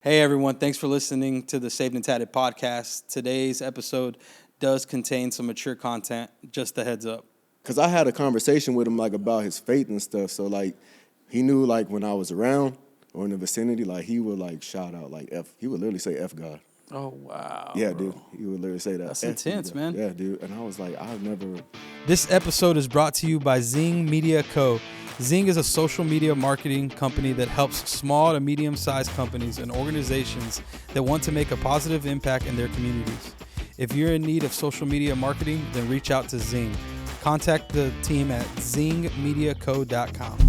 Hey everyone, thanks for listening to the Saved and Tatted podcast. Today's episode does contain some mature content, just a heads up. Cause I had a conversation with him like about his faith and stuff. So like he knew like when I was around or in the vicinity, like he would like shout out like F. He would literally say F God. Oh wow. Yeah, bro. dude. He would literally say that. That's F intense, God. man. Yeah, dude. And I was like, I've never. This episode is brought to you by Zing Media Co. Zing is a social media marketing company that helps small to medium-sized companies and organizations that want to make a positive impact in their communities. If you're in need of social media marketing, then reach out to Zing. Contact the team at zingmediaco.com.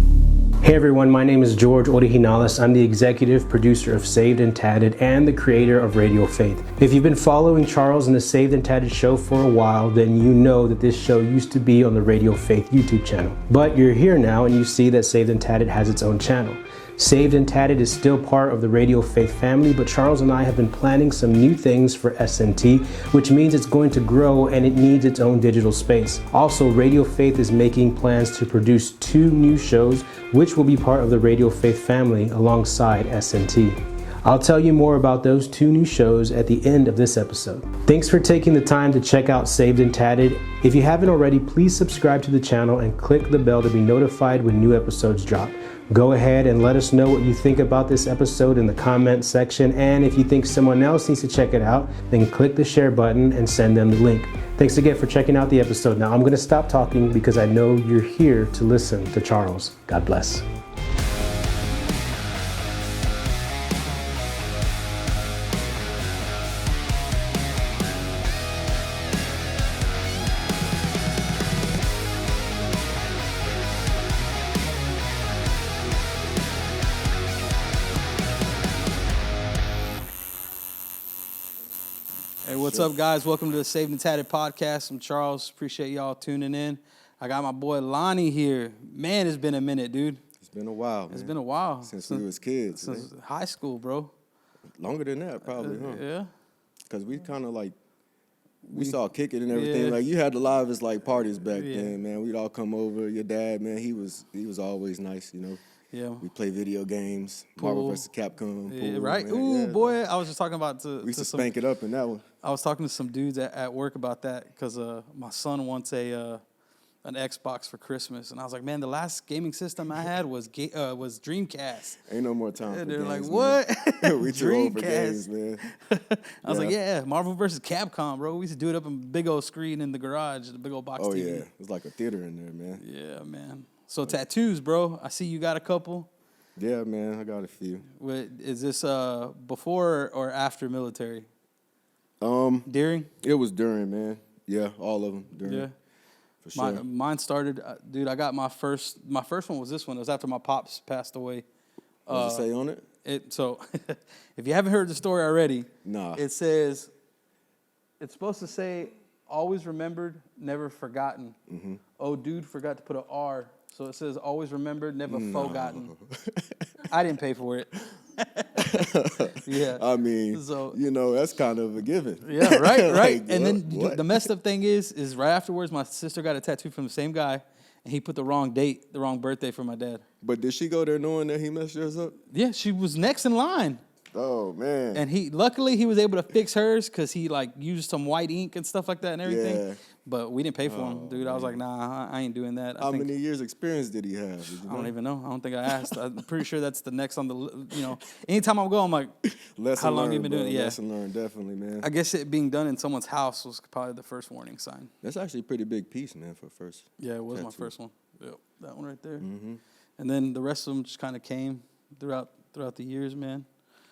Hey everyone, my name is George Originales. I'm the executive producer of Saved and Tatted and the creator of Radio Faith. If you've been following Charles and the Saved and Tatted show for a while, then you know that this show used to be on the Radio Faith YouTube channel. But you're here now and you see that Saved and Tatted has its own channel. Saved and Tatted is still part of the Radio Faith family, but Charles and I have been planning some new things for SNT, which means it's going to grow and it needs its own digital space. Also, Radio Faith is making plans to produce 2 new shows, which will be part of the Radio Faith family alongside SNT. I'll tell you more about those 2 new shows at the end of this episode. Thanks for taking the time to check out Saved and Tatted. If you haven't already, please subscribe to the channel and click the bell to be notified when new episodes drop. Go ahead and let us know what you think about this episode in the comment section. And if you think someone else needs to check it out, then click the share button and send them the link. Thanks again for checking out the episode. Now I'm going to stop talking because I know you're here to listen to Charles. God bless. Hey, what's up, guys? Welcome to the Saved and Tatted podcast. I'm Charles. Appreciate y'all tuning in. I got my boy Lonnie here. Man, it's been a minute, dude. It's been a while. It's been a while. Since we was kids. Since high school, bro. Longer than that, probably, huh? Yeah. Cause we kind of like we saw kicking and everything. Yeah. Like you had the livest like parties back Yeah. then, man. We'd all come over. Your dad, man, he was always nice, you know. Yeah. We play video games, Marvel Pool. vs. Capcom. Yeah, pool, right? man. Ooh, Yeah, boy. I was just talking about we used to spank it up in that one. I was talking to some dudes at work about that because my son wants an Xbox for Christmas, and I was like, man, the last gaming system I had was Dreamcast. Ain't no more time. And for they're games, like, man. what? We too old for games, man. I was like, yeah, Marvel vs. Capcom, bro. We used to do it up in a big old screen in the garage, the big old box Oh TV. yeah, it was like a theater in there, man. Yeah, man. So tattoos, bro. I see you got a couple. Yeah, man, I got a few. Is this before or after military? During? It was during, man. Yeah, all of them during. Yeah. For sure. Mine started, dude. I got my first one was this one. It was after my pops passed away. What does it say on it? So, if you haven't heard the story already, Nah. it says it's supposed to say always remembered, never forgotten. Mm-hmm. Oh, dude, forgot to put an R, so it says always remembered, never forgotten. I didn't pay for it. Yeah. I mean, So- you know, that's kind of a given. Yeah, right. Like, And then what? the messed up thing is right afterwards, my sister got a tattoo from the same guy, and he put the wrong date, the wrong birthday for my dad. But did she go there knowing that he messed yours up? Yeah, she was next in line, Oh man. and luckily he was able to fix hers because he like used some white ink and stuff like that and everything. Yeah. But we didn't pay for him, dude. I was like, nah, I ain't doing that. How many years experience did he have? Did you I don't know? even know. I don't think I asked. I'm pretty sure that's the next on the. Anytime I go, I'm like, Lesson how long learned, you been bro. doing it? Yeah. Lesson learned, definitely, man. I guess it being done in someone's house was probably the first warning sign. That's actually a pretty big piece, man, for first. Yeah, it was my tattoo. first one. Yep, that one right there. Mm-hmm. And then the rest of them just kind of came throughout the years, man.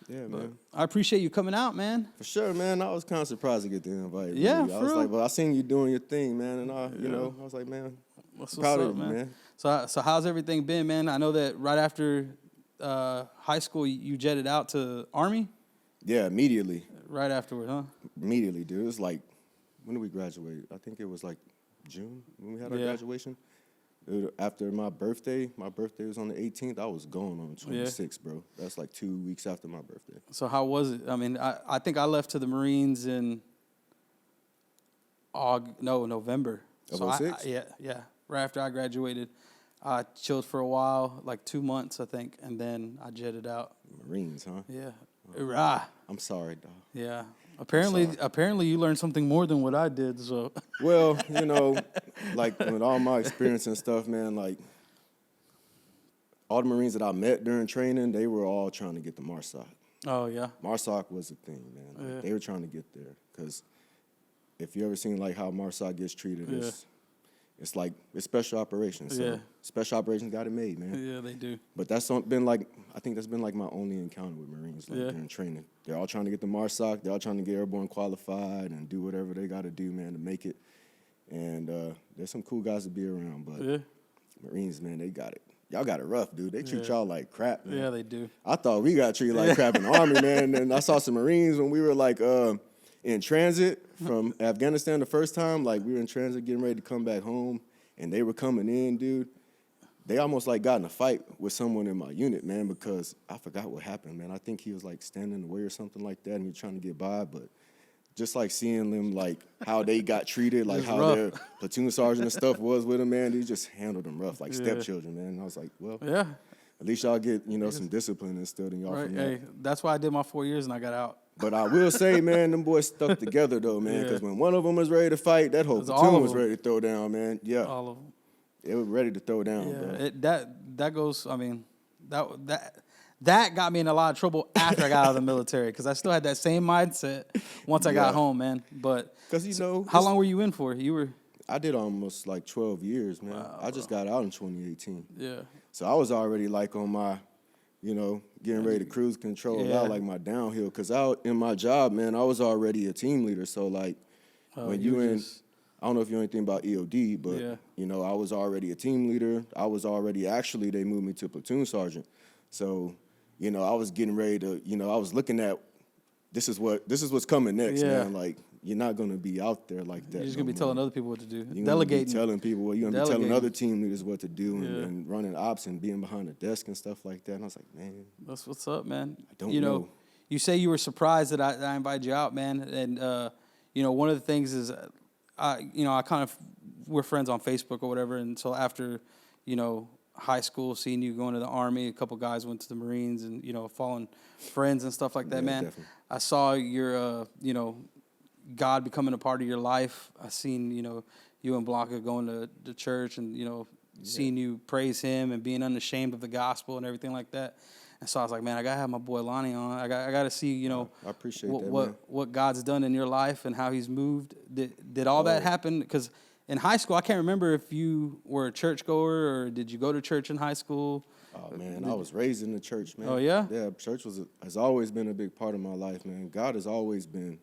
Yeah, But man. I appreciate you coming out, man. For sure, man. I was kind of surprised to get the invite. Yeah, really. I for was real. like, well, I seen you doing your thing, man, and I Yeah. was like, man, What's proud up, of you, man. So how's everything been, man? I know that right after high school, you jetted out to Army. Yeah, immediately. Right afterward, huh? Immediately, dude. It was like, when did we graduate? I think it was like June when we had our Yeah. graduation. After my birthday was on the 18th. I was going on the 26th, bro. That's like 2 weeks after my birthday. So how was it? I mean, I think I left to the Marines in November. Of So 06? yeah. Right after I graduated, I chilled for a while, like 2 months, I think, and then I jetted out. Marines, huh? Yeah. Rah. I'm sorry, dog. Yeah. Apparently you learned something more than what I did, so. Well, like with all my experience and stuff, man, like all the Marines that I met during training, they were all trying to get the MARSOC. Oh, yeah. MARSOC was a thing, man. Like, they were trying to get there because if you ever seen like how MARSOC gets treated, it's like it's special operations. So special operations got it made, man. Yeah, they do. But that's been like, I think that's been like my only encounter with Marines during training. They're all trying to get the MARSOC. They're all trying to get airborne qualified and do whatever they got to do, man, to make it. And there's some cool guys to be around, but Marines, man, they got it. Y'all got it rough, dude. They treat y'all like crap, man. Yeah, they do. I thought we got treated like crap in the Army, man. And I saw some Marines when we were like in transit from Afghanistan the first time. Like we were in transit getting ready to come back home, and they were coming in, dude. They almost like got in a fight with someone in my unit, man, because I forgot what happened, man. I think he was like standing in the way or something like that, and he was trying to get by, but just like seeing them, like how they got treated, like how their platoon sergeant and stuff was with them, man, they just handled them rough, like stepchildren, man. And I was like, well, at least y'all get, some discipline instilled in y'all from that. Hey, that's why I did my 4 years and I got out. But I will say, man, them boys stuck together, though, man, because when one of them was ready to fight, that whole platoon was ready to throw down, man. Yeah. All of them. They were ready to throw down, bro. That goes, I mean, that got me in a lot of trouble after I got out of the military because I still had that same mindset once I got home, man. But because how long were you in for? I did almost like 12 years, man. Wow, I just got out in 2018. Yeah. So I was already like on my, getting ready to cruise control out, like my downhill. Because out in my job, man, I was already a team leader. So like when I don't know if you know anything about EOD, but I was already a team leader. I was already they moved me to platoon sergeant. So, I was getting ready to, I was looking at this is what's coming next, man. Like you're not gonna be out there like that. You're just gonna be telling other people what to do. You're delegating. Gonna be telling people you're gonna be telling other team leaders what to do and running ops and being behind the desk and stuff like that. And I was like, man, that's what's up, man. I don't know. You say you were surprised that I invited you out, man. And one of the things is I kind of, we're friends on Facebook or whatever, and so after, high school, seeing you going to the Army, a couple guys went to the Marines, and, following friends and stuff like that, man. Definitely. I saw your, God becoming a part of your life. I seen, you and Blanca going to the church and, seeing you praise him and being unashamed of the gospel and everything like that. And so I was like, man, I got to have my boy Lonnie on. I got to see, I appreciate what God's done in your life and how he's moved. Did all that happen? Because in high school, I can't remember if you were a churchgoer or did you go to church in high school? Oh, man, I was raised in the church, man. Oh, yeah? Yeah, church has always been a big part of my life, man. God has always been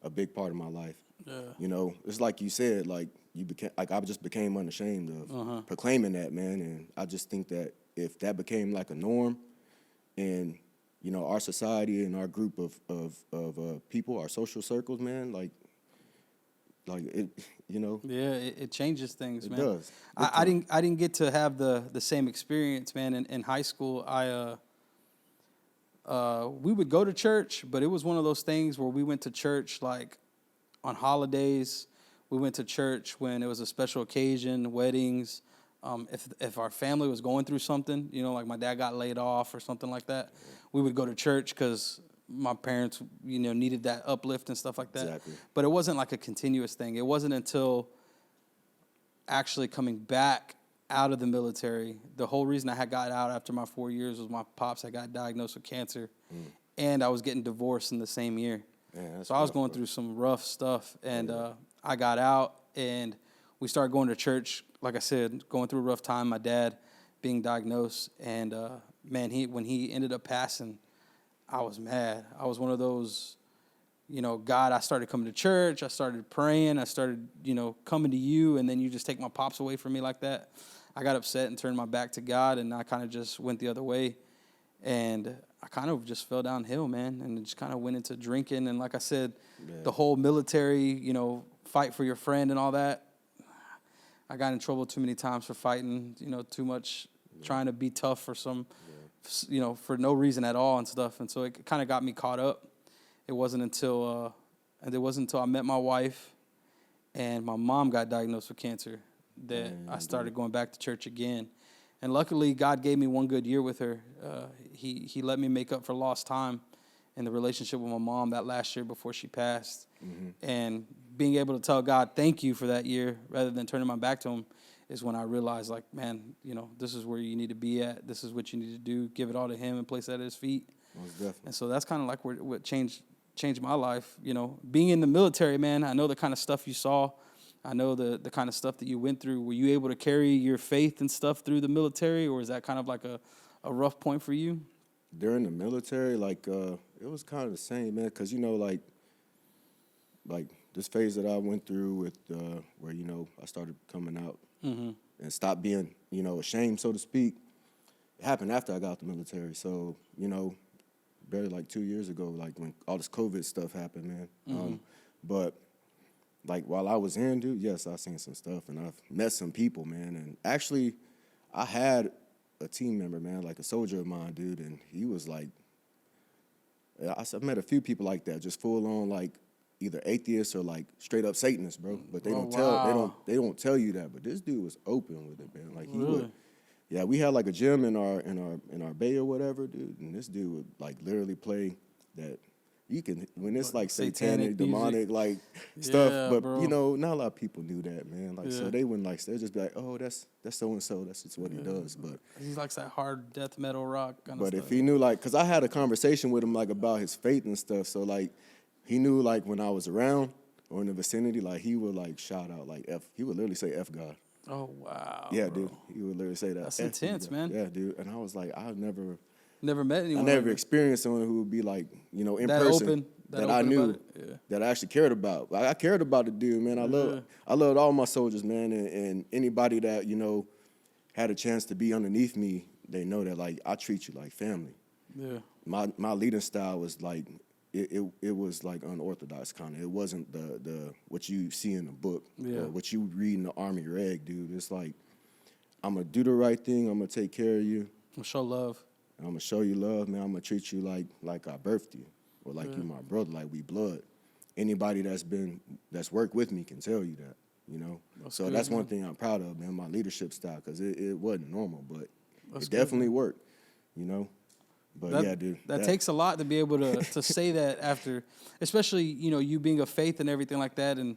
a big part of my life. Yeah. It's like you said, like I just became unashamed of proclaiming that, man. And I just think that if that became like a norm, and our society and our group of people, our social circles, man, like it, Yeah, it changes things, man. It does. I didn't get to have the same experience, man. In high school, we would go to church, but it was one of those things where we went to church like on holidays. We went to church when it was a special occasion, weddings. If our family was going through something, like my dad got laid off or something like that, we would go to church because my parents, needed that uplift and stuff like that. Exactly. But it wasn't like a continuous thing. It wasn't until actually coming back out of the military. The whole reason I had got out after my 4 years was my pops had got diagnosed with cancer, and I was getting divorced in the same year. Yeah, so I was going through some rough stuff, and I got out, and we started going to church. Like I said, going through a rough time, my dad being diagnosed, and man, when he ended up passing, I was mad. I was one of those, God, I started coming to church, I started praying, I started, coming to you, and then you just take my pops away from me like that. I got upset and turned my back to God, and I kind of just went the other way, and I kind of just fell downhill, man, and just kind of went into drinking, and like I said, the whole military, fight for your friend and all that. I got in trouble too many times for fighting, too much, trying to be tough for some, for no reason at all and stuff. And so it kind of got me caught up. It wasn't until I met my wife and my mom got diagnosed with cancer that I started going back to church again. And luckily, God gave me one good year with her. He let me make up for lost time. in the relationship with my mom that last year before she passed. Mm-hmm. And being able to tell God, thank you for that year, rather than turning my back to him, is when I realized, like, man, you know, this is where you need to be at. This is what you need to do. Give it all to him and place it at his feet. Most definitely. And so that's kind of like what changed my life. You know, being in the military, man, I know the kind of stuff you saw. I know the kind of stuff that you went through. Were you able to carry your faith and stuff through the military, or is that kind of like a rough point for you? During the military, like, it was kind of the same, man, because, you know, like this phase that I went through with where, you know, I started coming out and stopped being, you know, ashamed, so to speak. It happened after I got out the military. So, you know, barely like 2 years ago, like when all this COVID stuff happened, man. But like while I was in, dude, yes, I seen some stuff and I've met some people, man. And actually, I had a team member, man, like a soldier of mine, dude, and he was like, I've met a few people like that, just full on like either atheists or like straight up Satanists, bro. But they don't tell you that. But this dude was open with it, man. Like he would, yeah. We had like a gym in our bay or whatever, dude. And this dude would like literally play that. You can when it's like satanic demonic like stuff, but bro, you know, not a lot of people knew that, man. Like so they wouldn't like they'd just be like, oh, that's so and so. That's just what he does. But he likes that hard death metal rock kind of stuff. But if he knew, like, because I had a conversation with him like about his faith and stuff, so like he knew like when I was around or in the vicinity, like he would like shout out like F. He would literally say F God. Oh wow. Yeah, bro. dude. He would literally say that. That's intense, man. Yeah, dude. And I was like, I've never met anyone. I never experienced someone who would be like, you know, in that person open, that I knew that I actually cared about. Like, I cared about the dude, man. I loved all my soldiers, man, and anybody that, you know, had a chance to be underneath me, they know that like I treat you like family. Yeah. My leading style was like it was like unorthodox kind of. It wasn't the what you see in the book, or what you read in the Army reg, dude. It's like I'm gonna do the right thing. I'm gonna take care of you. I'm show love. I'm gonna show you love, man. I'm gonna treat you like I birthed you, or like you my brother, like we blood. Anybody that's worked with me can tell you that, you know. That's one thing I'm proud of, man. My leadership style, because it wasn't normal, but it definitely worked, you know. But yeah, dude, that takes a lot to be able to say that after, especially, you know, you being of faith and everything like that, and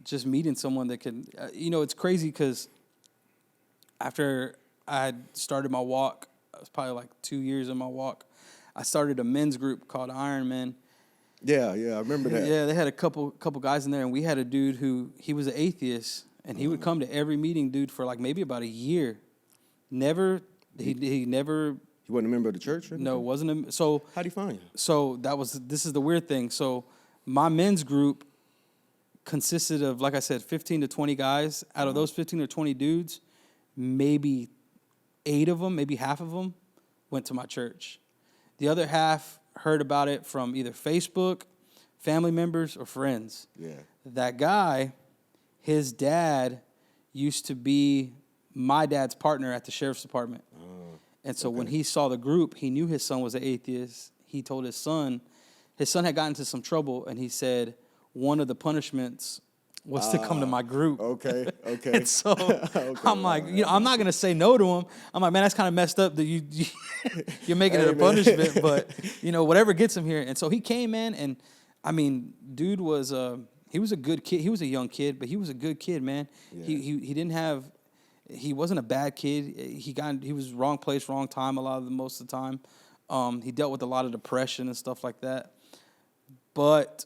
just meeting someone that can, you know, it's crazy because after I had started my walk. It was probably like 2 years in my walk. I started a men's group called Iron Men. Yeah, I remember that. Yeah, they had a couple guys in there, and we had a dude who, he was an atheist, and he would come to every meeting, dude, for like maybe about a year. He never. He wasn't a member of the church? Or no, wasn't. So how'd he find you? So this is the weird thing. So my men's group consisted of, like I said, 15 to 20 guys. Out of those 15 or 20 dudes, maybe 8 of them, maybe half of them, went to my church. The other half heard about it from either Facebook, family members, or friends. Yeah. That guy, his dad used to be my dad's partner at the sheriff's department. And so when he saw the group, he knew his son was an atheist. He told his son had gotten into some trouble, and he said one of the punishments was to come to my group. Okay. And so I'm like, you know, I'm not going to say no to him. I'm like, man, that's kind of messed up that you're making it a punishment. But, you know, whatever gets him here. And so he came in, and, I mean, dude was, he was a good kid. He was a young kid, but he was a good kid, man. Yeah. He wasn't a bad kid. He was wrong place, wrong time most of the time. He dealt with a lot of depression and stuff like that. But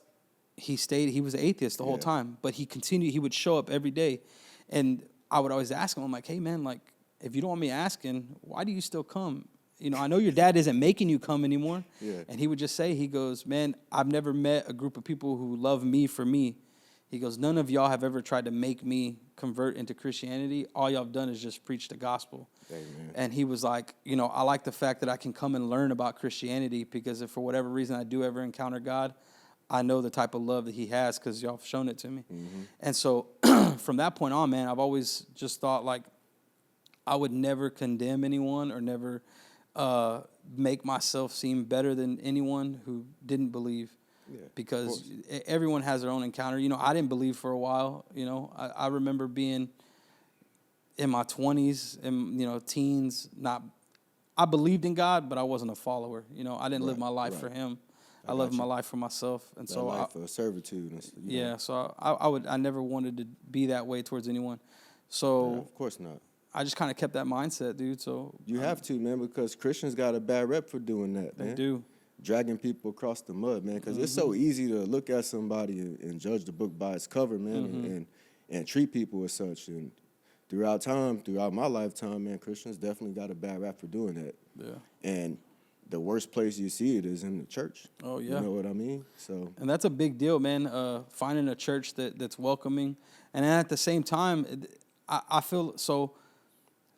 he was an atheist the whole time, but he would show up every day. And I would always ask him, I'm like, hey man, like, if you don't want me asking, why do you still come? You know, I know your dad isn't making you come anymore. Yeah. And he would just say, he goes, man, I've never met a group of people who love me for me. He goes, none of y'all have ever tried to make me convert into Christianity. All y'all have done is just preach the gospel. Amen. And he was like, you know, I like the fact that I can come and learn about Christianity, because if for whatever reason I do ever encounter God, I know the type of love that he has because y'all have shown it to me. Mm-hmm. And so from that point on, man, I've always just thought like I would never condemn anyone or never make myself seem better than anyone who didn't believe. Yeah, because everyone has their own encounter. You know, I didn't believe for a while. You know, I remember being in my 20s and, you know, teens. I believed in God, but I wasn't a follower. You know, I didn't live my life for him. I live my life for myself, and that so life of servitude. And, yeah. So I never wanted to be that way towards anyone. So of course not. I just kind of kept that mindset, dude. So You have to, man, because Christians got a bad rep for doing that, man. they do. Dragging people across the mud, man, because it's so easy to look at somebody and judge the book by its cover, man, and treat people as such. And throughout my lifetime, man, Christians definitely got a bad rap for doing that. Yeah. And the worst place you see it is in the church. Oh, yeah. You know what I mean? So. And that's a big deal, man, finding a church that's welcoming. And then at the same time, I feel so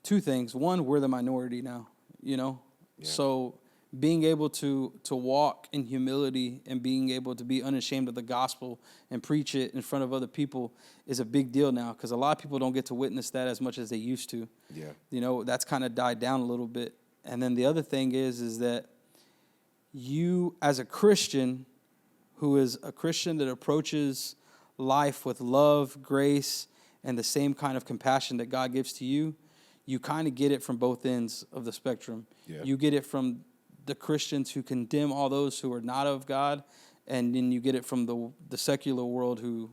two things. One, we're the minority now, you know? Yeah. So being able to walk in humility and being able to be unashamed of the gospel and preach it in front of other people is a big deal now, because a lot of people don't get to witness that as much as they used to. Yeah. You know, that's kind of died down a little bit. And then the other thing is that you, as a Christian, who is a Christian that approaches life with love, grace, and the same kind of compassion that God gives to you, you kind of get it from both ends of the spectrum. Yeah. You get it from the Christians who condemn all those who are not of God, and then you get it from the secular world who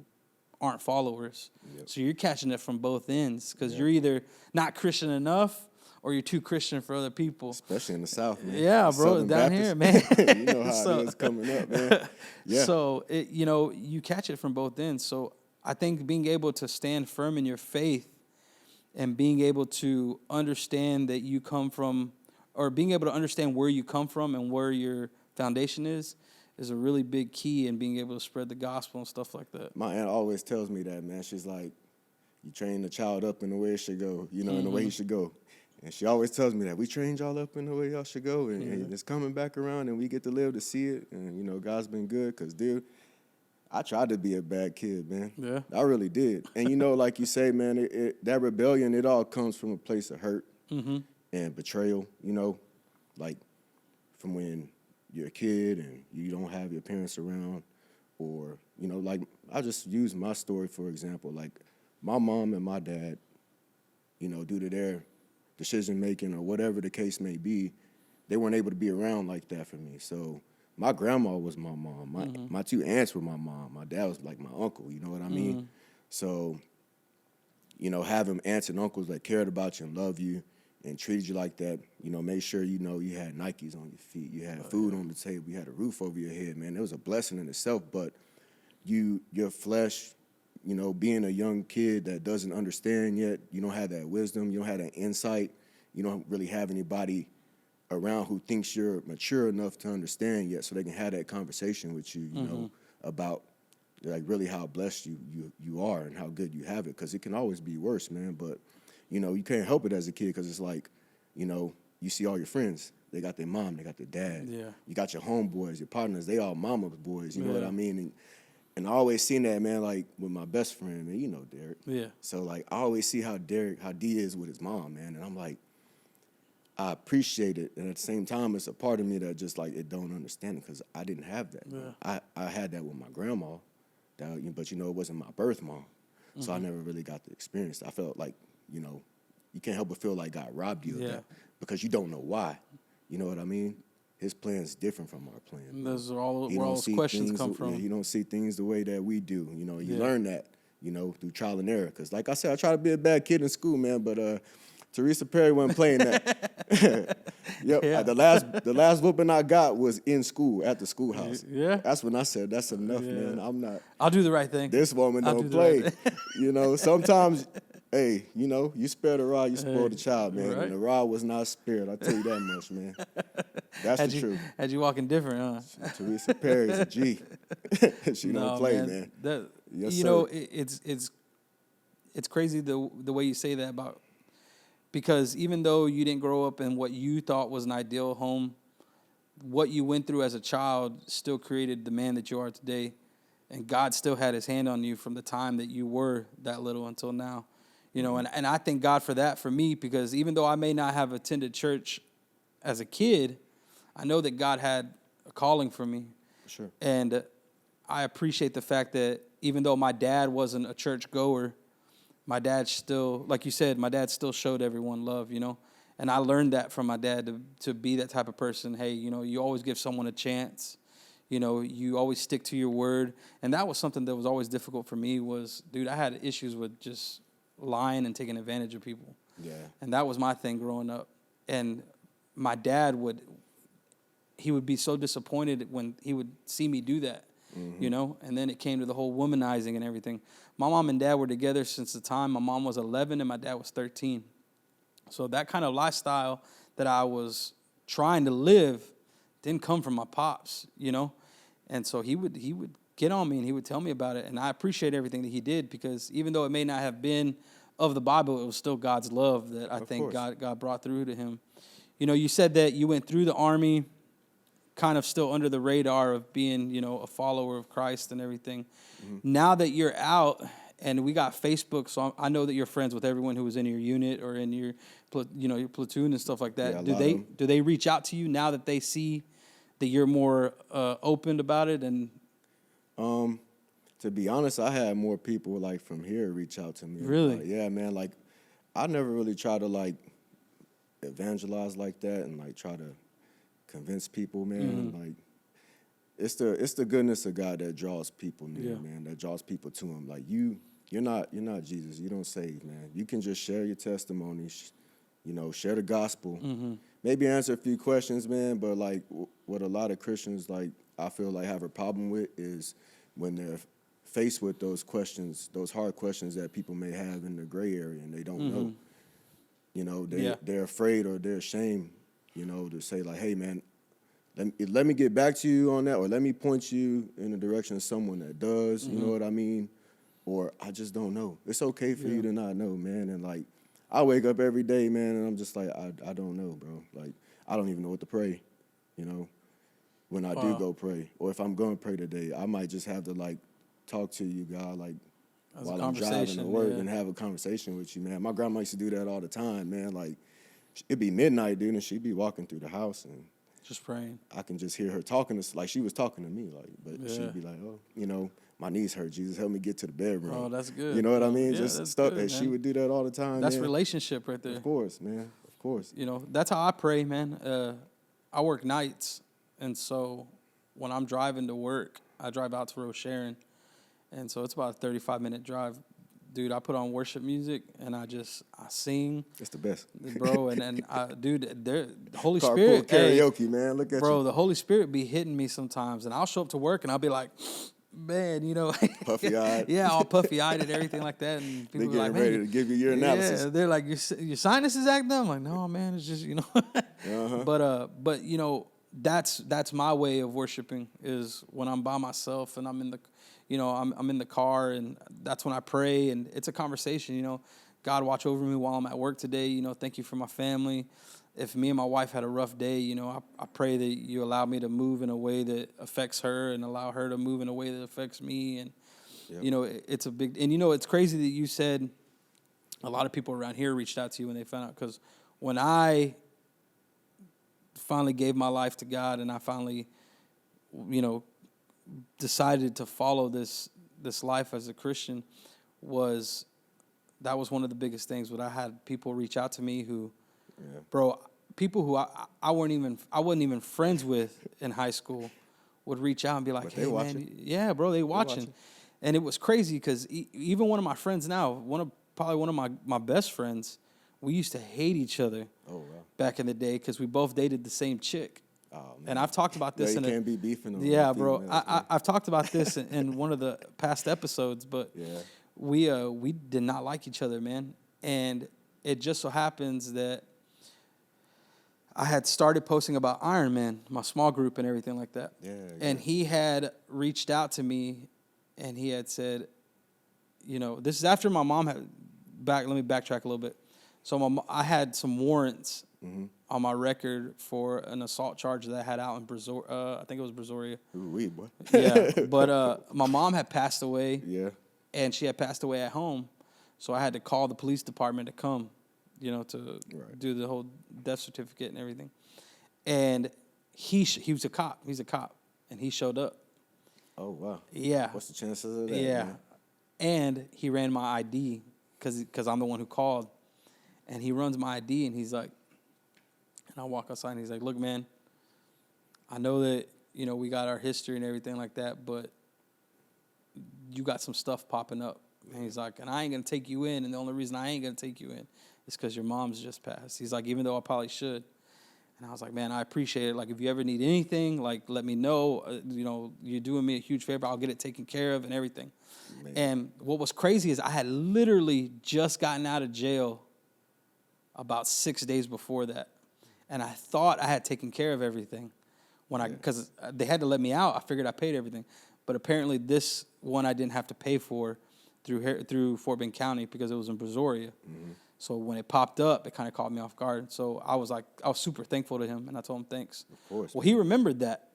aren't followers. Yep. So you're catching it from both ends, because you're either not Christian enough or you're too Christian for other people. Especially in the South, man. Yeah, bro, Southern down Baptist. here, man. You know how it is coming up, man. Yeah. So, you catch it from both ends. So I think being able to stand firm in your faith and being able to understand that you come from, or being able to understand where you come from and where your foundation is a really big key in being able to spread the gospel and stuff like that. My aunt always tells me that, man. She's like, you train the child up in the way it should go, in the way he should go. And she always tells me that we trained y'all up in the way y'all should go, and it's coming back around, and we get to live to see it. And, God's been good, because, dude, I tried to be a bad kid, man. Yeah. I really did. And, like you say, man, that rebellion, it all comes from a place of hurt and betrayal, like from when you're a kid and you don't have your parents around, or, like I'll just use my story, for example. Like, my mom and my dad, due to their decision-making or whatever the case may be, they weren't able to be around like that for me. So my grandma was my mom. My two aunts were my mom. My dad was like my uncle, you know what I mean? So, having aunts and uncles that cared about you and loved you and treated you like that, made sure, you had Nikes on your feet, you had food on the table, you had a roof over your head, man. It was a blessing in itself, but your flesh, being a young kid that doesn't understand yet, you don't have that wisdom, you don't have that insight, you don't really have anybody around who thinks you're mature enough to understand yet, so they can have that conversation with you, you know, about like really how blessed you are and how good you have it, because it can always be worse, man. But you can't help it as a kid, because it's like, you see all your friends, they got their mom, they got their dad. Yeah. You got your homeboys, your partners, they all mama's boys. You know what I mean? And I always seen that, man, like with my best friend, man, Derek. Yeah. So like I always see how D is with his mom, man, and I'm like, I appreciate it, and at the same time, it's a part of me that just like it don't understand it, because I didn't have that. Yeah. I had that with my grandma, but it wasn't my birth mom, so I never really got to experience it. I felt like you can't help but feel like God robbed you of that, because you don't know why. You know what I mean? His plan's different from our plan. And those are all where all those questions come from. You don't see things the way that we do. You learn that, through trial and error. Because like I said, I tried to be a bad kid in school, man, but Teresa Perry wasn't playing that. Yep. Yeah. The last whooping I got was in school, at the schoolhouse. Yeah. That's when I said, that's enough, man. I'm not. I'll do the right thing. This woman don't play. Right sometimes, hey, you spare the rod, you spoil the child, man. Right. And the rod was not spared. I tell you that much, man. That's the truth. Had you walking different, huh? Teresa Perry's a G. She don't play, man. Yes, it's crazy the way you say that about, because even though you didn't grow up in what you thought was an ideal home, what you went through as a child still created the man that you are today, and God still had his hand on you from the time that you were that little until now. And I thank God for that for me, because even though I may not have attended church as a kid, I know that God had a calling for me. Sure. And I appreciate the fact that even though my dad wasn't a church goer, my dad still, like you said, my dad still showed everyone love, And I learned that from my dad to be that type of person. Hey, you always give someone a chance. You know, you always stick to your word. And that was something that was always difficult for me was, dude, I had issues with just lying and taking advantage of people. Yeah. And that was my thing growing up. And my dad would be so disappointed when he would see me do that, you know? And then it came to the whole womanizing and everything. My mom and dad were together since the time my mom was 11 and my dad was 13. So that kind of lifestyle that I was trying to live didn't come from my pops, you know? And so he would get on me and he would tell me about it. And I appreciate everything that he did because even though it may not have been of the Bible, it was still God's love that I think God brought through to him. You know, you said that you went through the Army kind of still under the radar of being, you know, a follower of Christ and everything. Now that you're out and we got Facebook, so I know that you're friends with everyone who was in your unit or in your, you know, your platoon and stuff like that. Yeah, do they reach out to you now that they see that you're more open about it? And to be honest, I had more people like from here reach out to me. Really? Yeah, man. Like, I never really try to like evangelize like that and like try to convince people, man. Like, it's the goodness of God that draws people near, man. That draws people to Him. Like you're not Jesus. You don't save, man. You can just share your testimony, you know, share the gospel. Maybe answer a few questions, man. But like what a lot of Christians like I feel like have a problem with is when they're faced with those questions, those hard questions that people may have in the gray area and they don't know. You know, they're afraid or they're ashamed, you know, to say like, hey, man, let me get back to you on that, or let me point you in the direction of someone that does, you know what I mean? Or I just don't know. It's okay for you to not know, man. And like, I wake up every day, man, and I'm just like, I don't know, bro. Like, I don't even know what to pray, you know, when I do go pray. Or if I'm going to pray today, I might just have to like talk to you, God, like, while I'm driving to work and have a conversation with you, man. My grandma used to do that all the time, man. Like, it'd be midnight, dude, and she'd be walking through the house and just praying. I can just hear her talking to, like she was talking to me, like, but she'd be like, oh, you know, my knees hurt. Jesus, help me get to the bedroom. Oh, that's good. You know what I mean? Yeah, just stuff that she would do that all the time. That's man. relationship right there. Of course, man. Of course. You know, that's how I pray, man. I work nights, and so when I'm driving to work, I drive out to Rose Sharon, and so it's about a 35-minute drive. Dude, I put on worship music and I sing. It's the best, bro. And dude, the Holy Carpool Spirit, karaoke, man. Look at bro. you, the Holy Spirit be hitting me sometimes, and I'll show up to work and I'll be like, man, you know, puffy eyed, yeah, all puffy eyed and everything like that. And people they're are like, ready to give you your analysis. Yeah, they're like, your sinuses acting up. I'm like, no, man, it's just, you know. But you know, that's my way of worshiping is when I'm by myself and I'm in the. You know, I'm in the car, and that's when I pray, and it's a conversation, you know. God, watch over me while I'm at work today. You know, thank you for my family. If me and my wife had a rough day, you know, I pray that you allow me to move in a way that affects her and allow her to move in a way that affects me. And, you know, it's a big – and, you know, it's crazy that you said a lot of people around here reached out to you when they found out, because when I finally gave my life to God and I finally, you know, decided to follow this life as a Christian, that was one of the biggest things. When I had people reach out to me who, bro, people who I wasn't even friends with in high school would reach out and be like, hey man, yeah, bro, they watching. And it was crazy because even one of my friends now, probably one of my best friends, we used to hate each other back in the day because we both dated the same chick. Oh, and I've talked about this. You can't be beefing on bro. I've talked about this in one of the past episodes, but we did not like each other, man. And it just so happens that I had started posting about Iron Man, my small group and everything like that. And he had reached out to me, and he had said, you know, this is after my mom had let me backtrack a little bit. So I had some warrants on my record for an assault charge that I had out in I think it was Brazoria. Ooh, boy. Yeah, but my mom had passed away. Yeah. And she had passed away at home, so I had to call the police department to come, you know, to do the whole death certificate and everything. And he was a cop. He's a cop, and he showed up. Oh wow. Yeah. What's the chances of that? Yeah. Man? And he ran my ID because I'm the one who called, and he runs my ID, and he's like. And I walk outside and he's like, look, man, I know that, we got our history and everything like that, but you got some stuff popping up. And he's like, and I ain't going to take you in, and the only reason I ain't going to take you in is because your mom's just passed. He's like, even though I probably should. And I was like, man, I appreciate it. Like, if you ever need anything, like, let me know. You're doing me a huge favor. I'll get it taken care of and everything. Man. And what was crazy is I had literally just gotten out of jail about 6 days before that. And I thought I had taken care of everything. Because they had to let me out. I figured I paid everything. But apparently this one I didn't have to pay for through Fort Bend County because it was in Brazoria. Mm-hmm. So when it popped up, it kind of caught me off guard. So I was super thankful to him, and I told him thanks. Of course. Well, he remembered that.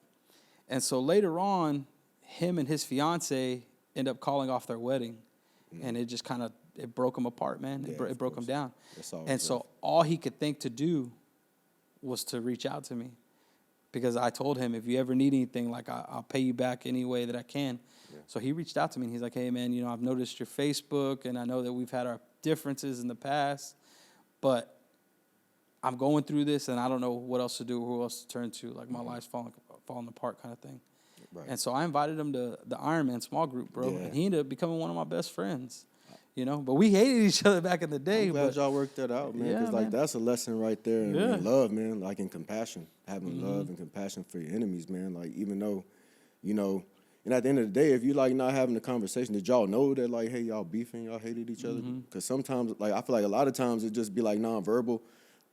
And so later on, him and his fiance end up calling off their wedding. Mm-hmm. And it just it broke him apart, man. Yeah, it broke him down. So all he could think to do was to reach out to me. Because I told him, if you ever need anything, like, I'll pay you back any way that I can. Yeah. So he reached out to me, and he's like, hey, man, I've noticed your Facebook, and I know that we've had our differences in the past, but I'm going through this, and I don't know what else to do or who else to turn to. Like, my life's falling apart kind of thing. Right. And so I invited him to the Ironman small group, bro, and he ended up becoming one of my best friends. But we hated each other back in the day. I'm glad y'all worked that out, man. Because, like, that's a lesson right there in love, man. Like, in compassion. Having love and compassion for your enemies, man. Like, even though, and at the end of the day, if you, like, not having a conversation, did y'all know that, like, hey, y'all beefing, y'all hated each other? Because sometimes, like, I feel like a lot of times it just be, like, nonverbal.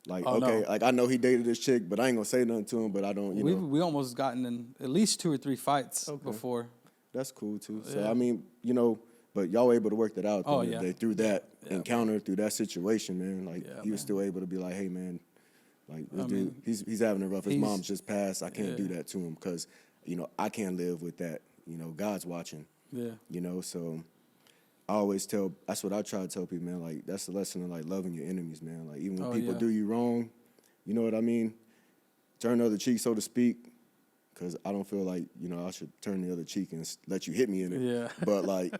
Like, like, I know he dated this chick, but I ain't going to say nothing to him, but I don't, We almost gotten in at least 2 or 3 fights before. That's cool, too. So, I mean, but y'all were able to work that out through that encounter, through that situation, man. Like, he was still able to be like, hey, man, like, this dude, he's having it rough. His mom's just passed. I can't do that to him because, I can't live with that. God's watching. Yeah. So I always that's what I try to tell people, man. Like, that's the lesson of, like, loving your enemies, man. Like, even when people do you wrong, you know what I mean? Turn the other cheek, so to speak. Because I don't feel like, I should turn the other cheek and let you hit me in it. Yeah. But, like,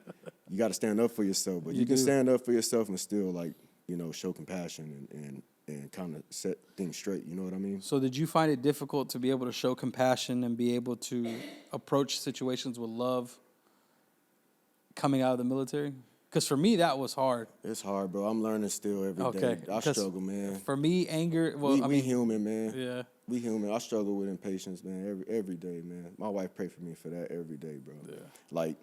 you got to stand up for yourself. But you can stand up for yourself and still, like, show compassion and kind of set things straight. You know what I mean? So did you find it difficult to be able to show compassion and be able to approach situations with love coming out of the military? Because for me, that was hard. It's hard, bro. I'm learning still every day. I struggle, man. For me, anger... we human, man. Yeah. We human. I struggle with impatience, man, every day, man. My wife prayed for me for that every day, bro. Yeah. Like,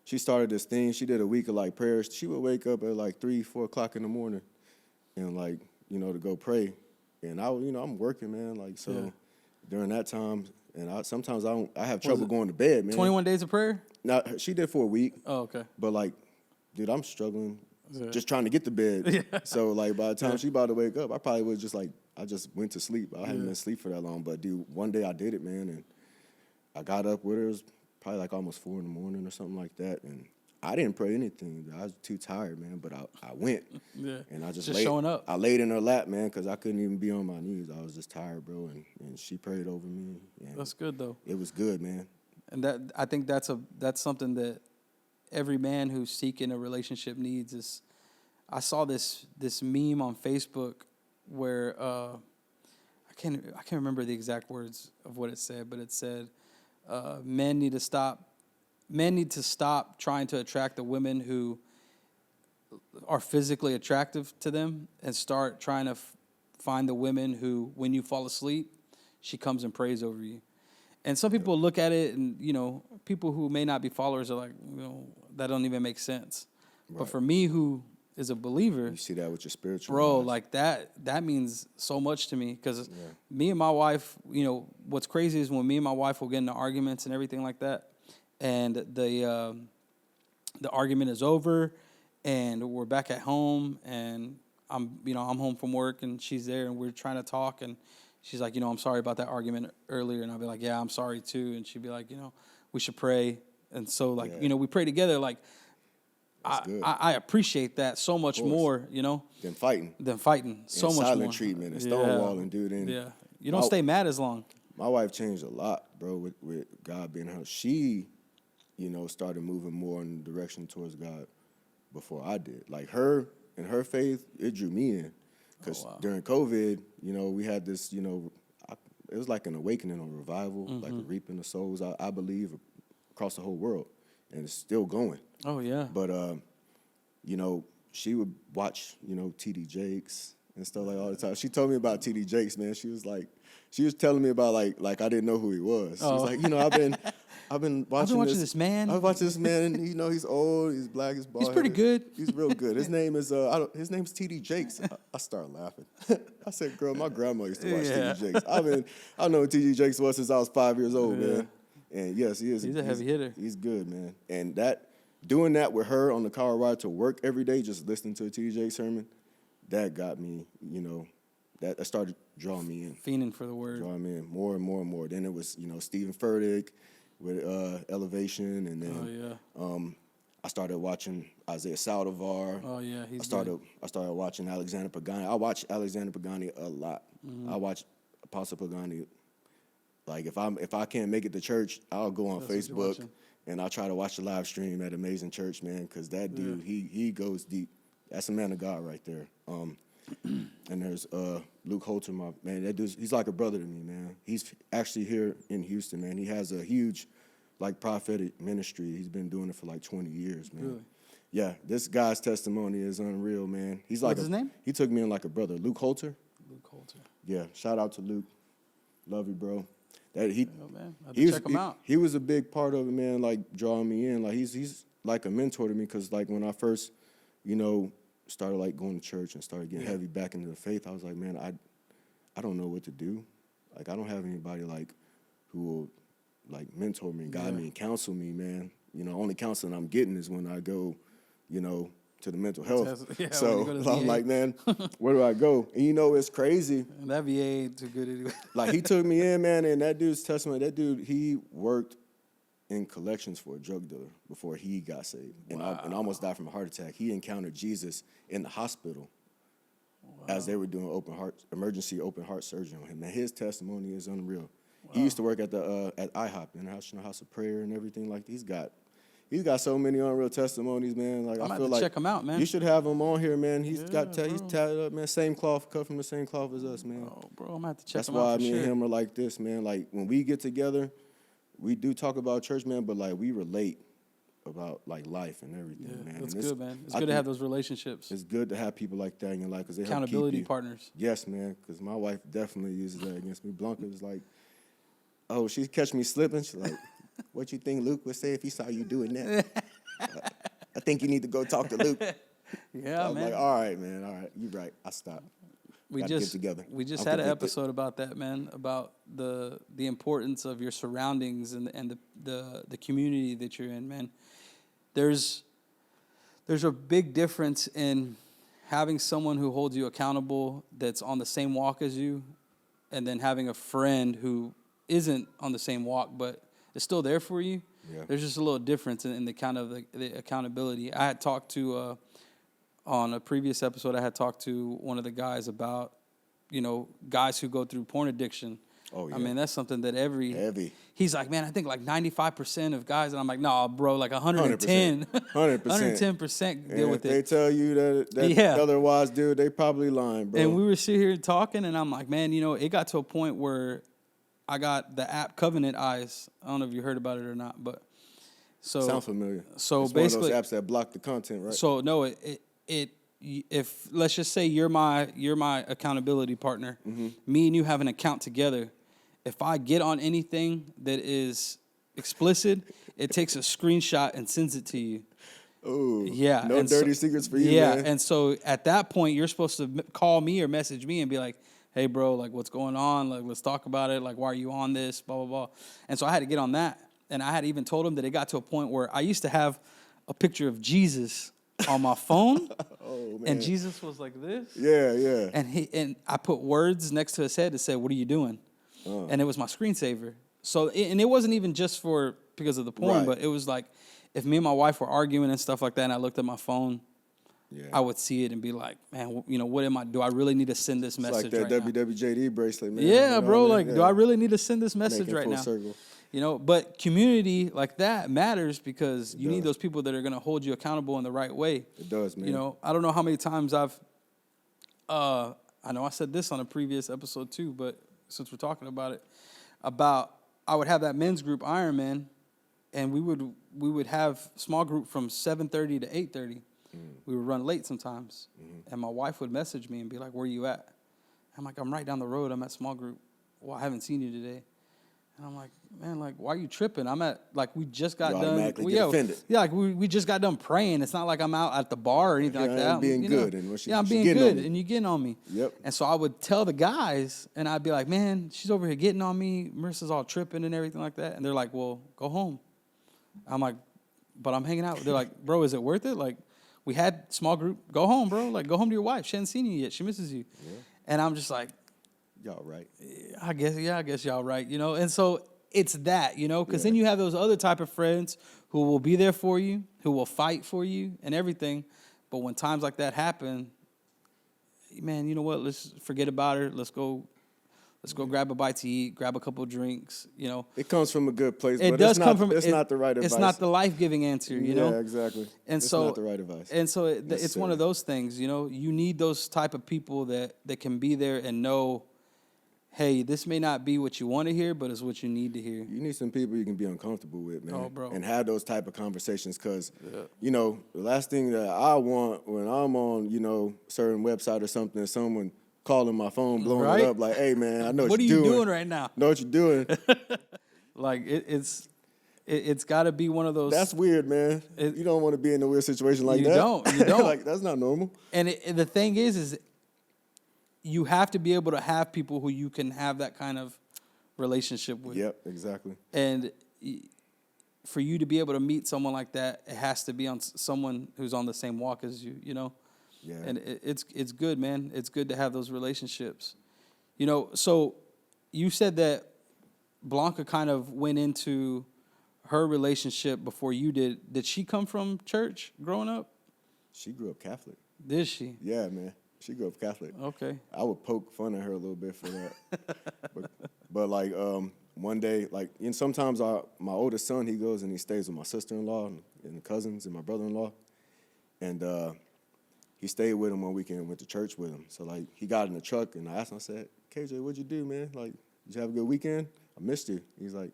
she started this thing. She did a week of, like, prayers. She would wake up at, like, 3, 4 o'clock in the morning and, like, to go pray. And I'm working, man. Like, so during that time, and sometimes I have trouble going to bed, man. 21 days of prayer? No, she did for a week. Oh, okay. But, like, dude, I'm struggling just trying to get to bed. Yeah. So, like, by the time she about to wake up, I probably was just, like, I just went to sleep. I hadn't been asleep for that long. But, dude, one day I did it, man, and I got up with her. It was probably, like, almost 4 in the morning or something like that. And I didn't pray anything. I was too tired, man, but I went. Yeah. And I just laid, showing up. I laid in her lap, man, because I couldn't even be on my knees. I was just tired, bro, and she prayed over me. And that's good, though. It was good, man. And I think that's something that every man who's seeking a relationship needs. Is I saw this meme on Facebook where I can't remember the exact words of what it said, but it said men need to stop trying to attract the women who are physically attractive to them and start trying to find the women who, when you fall asleep, she comes and prays over you. And some people look at it and, people who may not be followers are like, that don't even make sense. Right. But for me, who is a believer, you see that with your spiritual bro, eyes. Like that means so much to me. Because me and my wife, what's crazy is when me and my wife will get into arguments and everything like that, and the argument is over, and we're back at home, and I'm home from work, and she's there, and we're trying to talk, and she's like, I'm sorry about that argument earlier. And I'll be like, yeah, I'm sorry too. And she'd be like, we should pray. And so, like, we pray together. Like, I appreciate that so much more, than fighting. So much more. Silent treatment and stonewalling, dude. And you don't stay mad as long. My wife changed a lot, bro, with God being her. She, started moving more in the direction towards God before I did. Like, her and her faith, it drew me in. Because during COVID, we had this, it was like an awakening or revival, like a reaping of souls, I believe, across the whole world. And it's still going. Oh, yeah. But, you know, she would watch, you know, T.D. Jakes and stuff like all the time. She told me about T.D. Jakes, man. She was telling me about like I didn't know who he was. She was like, you know, I've been watching this man. I've watched this man, and you know, he's old, he's black, he's bald. He's pretty good. He's real good. His name is his name's T.D. Jakes. I started laughing. I said, girl, my grandma used to watch T.D. Jakes. I know who T.D. Jakes was since I was 5 years old, man. And yes, he is. He's a heavy hitter. He's good, man. And doing that with her on the car ride to work every day, just listening to a T.D. Jakes sermon, that got me, you know, that started drawing me in. Fiending for the word. Drawing me in more and more and more. Then it was, you know, Stephen Furtick with Elevation, and then I started watching Isaiah Saldivar. Oh yeah, I started watching Alexander Pagani. I watch Alexander Pagani a lot. I watch Apostle Pagani. Like if I can't make it to church, I'll go on Facebook and I'll try to watch the live stream at Amazing Church, man, because that dude he goes deep. That's a man of God right there. And there's Luke Holter, my man. That dude's, he's like a brother to me, man. He's actually here in Houston, man. He has a huge, like, prophetic ministry. He's been doing it for like 20 years, man. Really? Yeah, this guy's testimony is unreal, man. He's like, what's his name? He took me in like a brother. Luke Holter. Luke Holter. Yeah, shout out to Luke. Love you, bro. Man. I have to check him out. He was a big part of it, man. Like drawing me in. Like he's like a mentor to me, because like when I first, you know, started like going to church and started getting heavy back into the faith, I was like, man, I don't know what to do. Like I don't have anybody like who will like mentor me and guide me and counsel me, man. You know, only counseling I'm getting is when I go, you know, to the mental health. So I'm like, man, where do I go? And you know, it's crazy. And that VA ain't too good anyway. Like he took me in, man, and that dude's testimony, that dude, he worked in collections for a drug dealer before he got saved. Wow. And almost died from a heart attack. He encountered Jesus in the hospital as they were doing emergency open heart surgery on him. Man, his testimony is unreal. Wow. He used to work at the at IHOP, International House of Prayer, and everything. Like he's got so many unreal testimonies, man. Like I feel like check him out, man. You should have him on here, man. He's tatted up, man. Same cloth, cut from the same cloth as us, man. Oh, bro, I'm gonna have to check him out. That's why me and him are like this, man. Like when we get together, we do talk about church, man, but like we relate about like life and everything, man. That's good, man. It's good to have those relationships. It's good to have people like that in your life because they accountability partners. Yes, man. Because my wife definitely uses that against me. Blanca was like, oh, she catch me slipping. She's like, what you think Luke would say if he saw you doing that? I think you need to go talk to Luke. Yeah, I'm man. like, all right, man. All right, you're right. I stopped. We just had an episode about that, man, about the importance of your surroundings and the community that you're in, man. There's a big difference in having someone who holds you accountable that's on the same walk as you, and then having a friend who isn't on the same walk but is still there for you. Yeah. There's just a little difference in the kind of the accountability. I had talked to on a previous episode, I had talked to one of the guys about, you know, guys who go through porn addiction. Oh, yeah. I mean, that's something that heavy. He's like, man, I think like 95% of guys, and I'm like, nah, bro, like 110. 110% deal with it. They tell you that otherwise, dude, they probably lying, bro. And we were sitting here talking, and I'm like, man, you know, it got to a point where I got the app Covenant Eyes. I don't know if you heard about it or not, but so sounds familiar. So it's basically, one of those apps that block the content, right? So no, if let's just say you're my accountability partner, me and you have an account together. If I get on anything that is explicit, it takes a screenshot and sends it to you. Oh, yeah. No dirty secrets for you, man. And so at that point, you're supposed to call me or message me and be like, hey, bro, like, what's going on? Like, let's talk about it. Like, why are you on this? Blah, blah, blah. And so I had to get on that. And I had even told him that it got to a point where I used to have a picture of Jesus on my phone. Oh, man. And Jesus was like this. Yeah. And I put words next to his head to say, what are you doing? And it was my screensaver. So, and it wasn't even just because of the porn, but it was like, if me and my wife were arguing and stuff like that, and I looked at my phone, I would see it and be like, man, you know, do I really need to send this message right now? It's like that WWJD bracelet, man. Yeah, you know, bro, like, do I really need to send this message right now? Circle. You know, but community like that matters because you need those people that are going to hold you accountable in the right way. It does, man. You know, I don't know how many times I know I said this on a previous episode too, but since we're talking about it, about I would have that men's group Ironman, and we would have small group from 7:30 to 8:30. We would run late sometimes, and my wife would message me and be like, "Where you at?" I'm like, "I'm right down the road. I'm at small group. Well, I haven't seen you today." And I'm like, "Man, like, why are you tripping? I'm at, like, we just got done." Get offended. Yeah, like, we just got done praying. It's not like I'm out at the bar or anything like that. I'm being good. And I'm being good, and you getting on me. Yep. And so I would tell the guys, and I'd be like, "Man, she's over here getting on me. Marissa's all tripping and everything like that." And they're like, "Well, go home." I'm like, "But I'm hanging out." They're like, "Bro, is it worth it? Like, we had small group. Go home, bro. Like, go home to your wife. She hasn't seen you yet. She misses you." Yeah. And I'm just like, y'all right. I guess y'all right, you know? And so it's that, you know, because then you have those other type of friends who will be there for you, who will fight for you and everything. But when times like that happen, man, you know what? Let's forget about her. Let's go grab a bite to eat, grab a couple of drinks, you know. It comes from a good place, it but does it's not the right advice. It's not the life-giving answer, you know. Yeah, exactly. And it's so, not the right advice. And so it's one of those things, you know. You need those type of people that can be there and know, hey, this may not be what you want to hear, but it's what you need to hear. You need some people you can be uncomfortable with, man. Oh, bro. And have those type of conversations because, you know, the last thing that I want when I'm on, you know, certain website or something, is someone calling my phone, blowing it up like, "Hey, man, I know what you're doing. What are you doing right now? Know what you're doing." Like, it's got to be one of those. That's weird, man. You don't want to be in a weird situation like that. You don't. Like, that's not normal. And the thing is you have to be able to have people who you can have that kind of relationship with. Yep, exactly. And for you to be able to meet someone like that, it has to be on someone who's on the same walk as you, you know? Yeah. And it's good, man. It's good to have those relationships. You know, so you said that Blanca kind of went into her relationship before you did. Did she come from church growing up? She grew up Catholic. Did she? Yeah, man. She grew up Catholic. Okay. I would poke fun at her a little bit for that. but like one day, like, and sometimes my oldest son, he goes and he stays with my sister-in-law and cousins and my brother-in-law. And he stayed with him one weekend and went to church with him. So, like, he got in the truck, and I asked him, I said, "KJ, what'd you do, man? Like, did you have a good weekend? I missed you." He's like,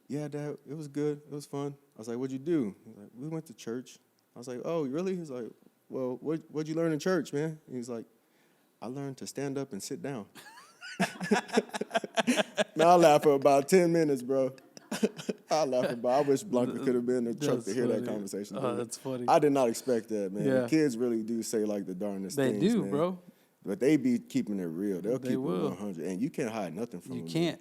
"Yeah, Dad, it was good. It was fun." I was like, "What'd you do?" He's like, "We went to church." I was like, "Oh, really?" He's like, "Well, what'd you learn in church, man?" He's like, "I learned to stand up and sit down." Man, I laughed for about 10 minutes, bro. I wish Blanca could have been in the truck to hear that conversation. Oh, that's funny. I did not expect that, man. Yeah. The kids really do say like the darndest things. They do, man. bro. But they be keeping it real. They'll keep it will. 100. And you can't hide nothing from them. You can't.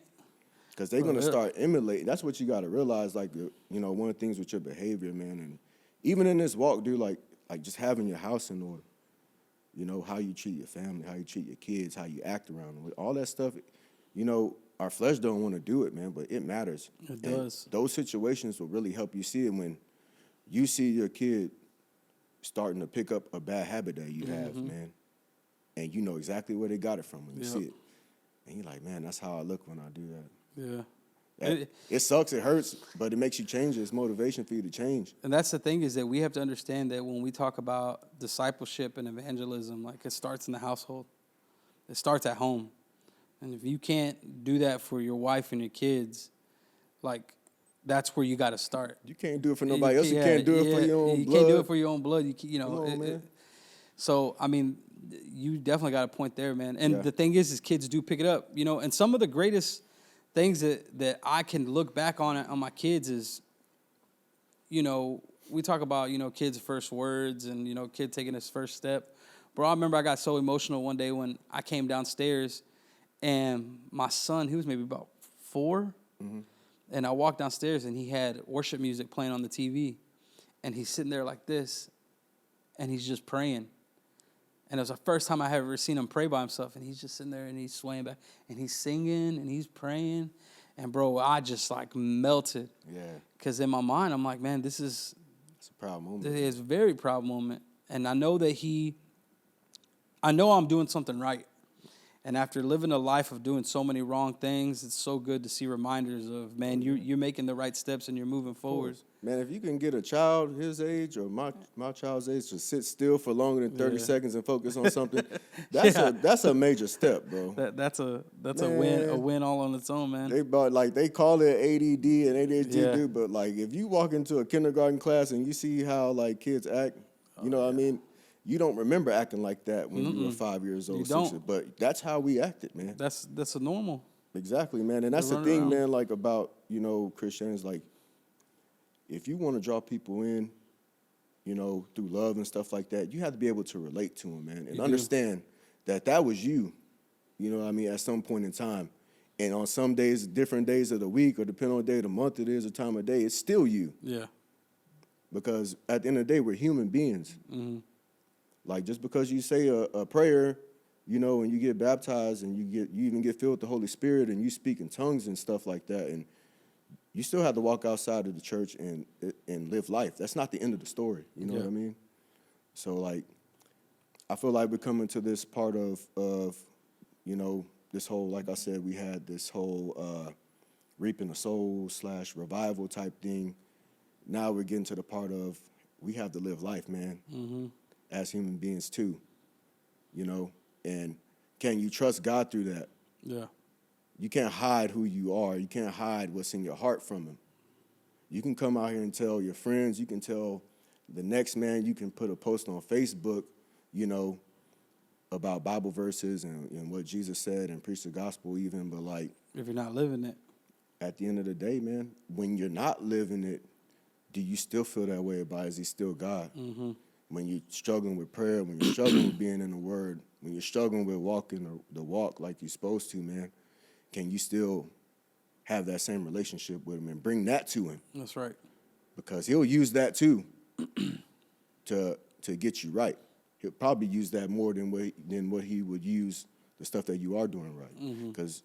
Because they're going to start emulating. That's what you got to realize, like, you know, one of the things with your behavior, man. And even in this walk, dude, like just having your house in order. You know, how you treat your family, how you treat your kids, how you act around them. All that stuff, you know, our flesh don't want to do it, man, but it matters. It does. Those situations will really help you see it when you see your kid starting to pick up a bad habit that you have, man. And you know exactly where they got it from when you see it. And you're like, man, that's how I look when I do that. Yeah. It sucks, it hurts, but it makes you change. It's motivation for you to change. And that's the thing, is that we have to understand that when we talk about discipleship and evangelism, like, it starts in the household. It starts at home. And if you can't do that for your wife and your kids, like, that's where you got to start. You can't do it for nobody else. You can't do it for your own blood. You can't do it for your own blood. You know. Come on, man. So, I mean, you definitely got a point there, man. And the thing is kids do pick it up, you know. And some of the greatest things that I can look back on my kids is, you know, we talk about, you know, kids' first words and, you know, kid taking his first step. Bro, I remember I got so emotional one day when I came downstairs and my son, he was maybe about 4, and I walked downstairs and he had worship music playing on the TV, and he's sitting there like this, and he's just praying. And it was the first time I had ever seen him pray by himself, and he's just sitting there and he's swaying back, and he's singing and he's praying, and bro, I just like melted. Yeah. Because in my mind, I'm like, man, it's a proud moment. It's a very proud moment, and I know that I know I'm doing something right. And after living a life of doing so many wrong things, it's so good to see reminders of, man, you're making the right steps and you're moving forward. Man, if you can get a child his age or my child's age to sit still for longer than 30 seconds and focus on something, that's a major step, bro. That's a win all on its own, man. They call it ADD and ADHD, dude, but like if you walk into a kindergarten class and you see how like kids act, you know what I mean? You don't remember acting like that when you were 5 years old. You don't. But that's how we acted, man. That's a normal. Exactly, man. And that's the thing, man, like about, Christians, like if you want to draw people in, through love and stuff like that, you have to be able to relate to them, man, and understand that was you, at some point in time. And on some days, different days of the week, or depending on the day of the month it is, or time of day, it's still you. Yeah. Because at the end of the day, we're human beings. Mm-hmm. Like just because you say a prayer, and you get baptized and you even get filled with the Holy Spirit and you speak in tongues and stuff like that, and you still have to walk outside of the church and live life. That's not the end of the story. You know what I mean? So like, I feel like we're coming to this part of this whole, like I said, we had this whole reaping the soul / revival type thing. Now we're getting to the part of we have to live life, man. Mm-hmm. As human beings too, and can you trust God through that? Yeah. You can't hide who you are. You can't hide what's in your heart from him. You can come out here and tell your friends. You can tell the next man. You can put a post on Facebook, about Bible verses and what Jesus said and preach the gospel even. But like, if you're not living it, at the end of the day, man, when you're not living it, do you still feel that way about it? Is he still God? Mm-hmm. When you're struggling with prayer, when you're struggling with being in the Word, when you're struggling with walking the walk like you're supposed to, man, can you still have that same relationship with him and bring that to him? That's right. Because he'll use that too to get you right. He'll probably use that more than what he would use the stuff that you are doing right. Because,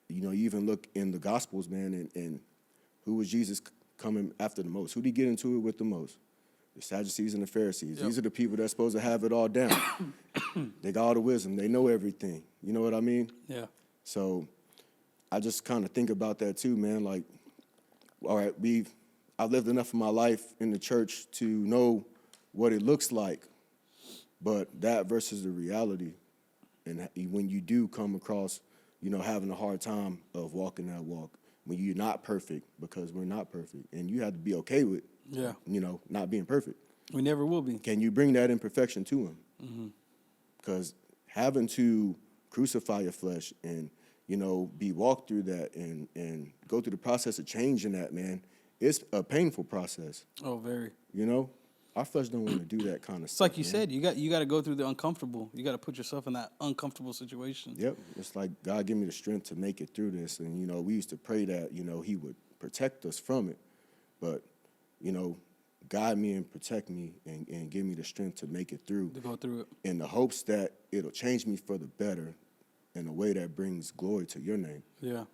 you even look in the Gospels, man, and who was Jesus coming after the most? Who did he get into it with the most? The Sadducees and the Pharisees. Yep. These are the people that's supposed to have it all down. They got all the wisdom. They know everything. You know what I mean? Yeah. So I just kind of think about that too, man. Like, all right, I've lived enough of my life in the church to know what it looks like, but that versus the reality. And when you do come across, having a hard time of walking that walk, when you're not perfect, because we're not perfect, and you have to be okay with, not being perfect. We never will be. Can you bring that imperfection to him? Because having to crucify your flesh and, be walked through that and go through the process of changing that, man, it's a painful process. Oh, very. Our flesh don't want to do that kind of it's stuff. It's like you said, you got to go through the uncomfortable. You got to put yourself in that uncomfortable situation. Yep. It's like, God, give me the strength to make it through this. And, we used to pray that, he would protect us from it. But, guide me and protect me and give me the strength to make it through. To go through it. In the hopes that it'll change me for the better in a way that brings glory to your name. Yeah.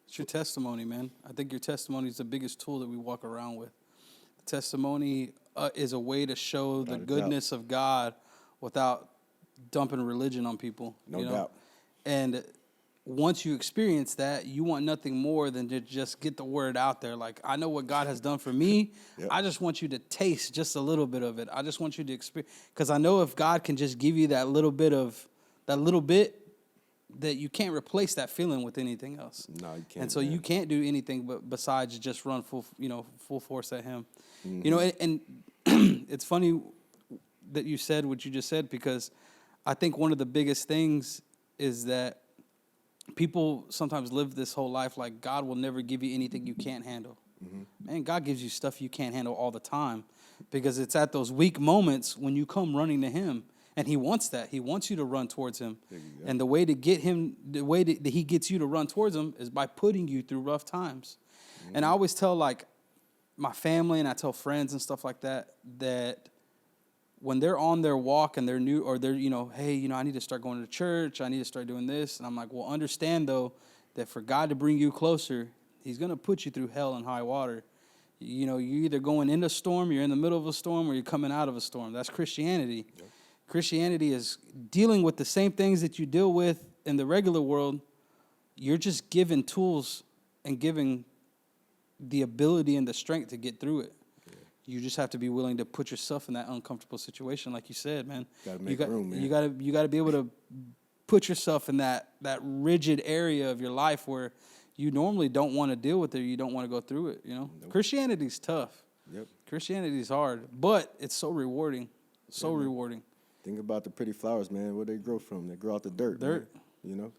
It's your testimony, man. I think your testimony is the biggest tool that we walk around with. The testimony is a way to show the goodness of God without dumping religion on people. No doubt. And once you experience that, you want nothing more than to just get the word out there. Like, I know what God has done for me. Yep. I just want you to taste just a little bit of it. I just want you to experience. Because I know if God can just give you that little bit, that you can't replace that feeling with anything else. No, you can't. And so you can't do anything besides just run full force at him. Mm-hmm. And it's funny that you said what you just said, because I think one of the biggest things is that people sometimes live this whole life like God will never give you anything you can't handle. Mm-hmm. Man, God gives you stuff you can't handle all the time, because it's at those weak moments when you come running to him. And he wants that. He wants you to run towards him. And the way to get him, the way that he gets you to run towards him is by putting you through rough times. Mm-hmm. And I always tell, like, my family, and I tell friends and stuff like that when they're on their walk and they're new, or they're, hey, I need to start going to church. I need to start doing this. And I'm like, well, understand, though, that for God to bring you closer, he's going to put you through hell and high water. You're either going in a storm, you're in the middle of a storm, or you're coming out of a storm. That's Christianity. Yep. Christianity is dealing with the same things that you deal with in the regular world, you're just given tools and given the ability and the strength to get through it. Yeah. You just have to be willing to put yourself in that uncomfortable situation, like you said, man. Gotta make room, man. You gotta be able to put yourself in that rigid area of your life where you normally don't want to deal with it, or you don't want to go through it. Nope. Christianity's tough. Yep. Christianity's hard, but it's so rewarding. So rewarding. Think about the pretty flowers, man. Where they grow from? They grow out the dirt. Man. You